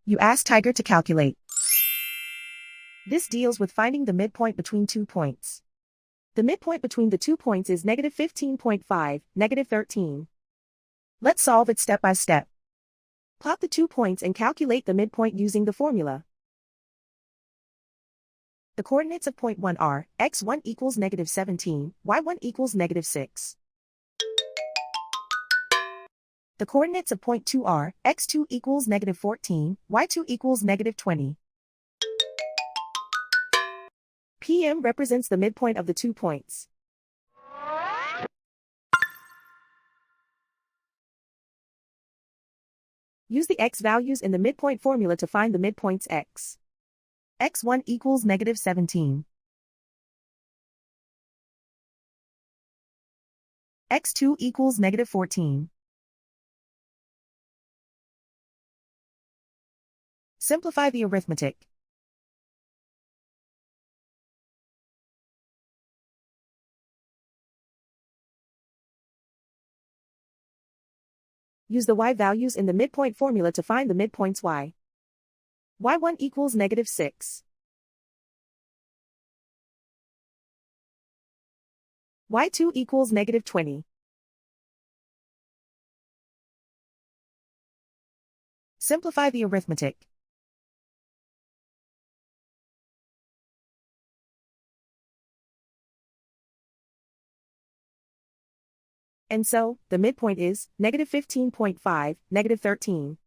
You ask Tiger to calculate. This deals with finding the midpoint between 2 points. The midpoint between the 2 points is negative 15.5, negative 13. Let's solve it step by step. Plot the 2 points and calculate the midpoint using the formula. The coordinates of point 1 are, x1 equals negative 17, y1 equals negative 6. The coordinates of point 2 are, x2 equals negative 14, y2 equals negative 20. PM represents the midpoint of the 2 points. Use the x values in the midpoint formula to find the midpoints x. x1 equals negative 17. x2 equals negative 14. Simplify the arithmetic. Use the y values in the midpoint formula to find the midpoints y. y1 equals negative 6. y2 equals negative 20. Simplify the arithmetic. And so, the midpoint is negative 15.5, negative 13.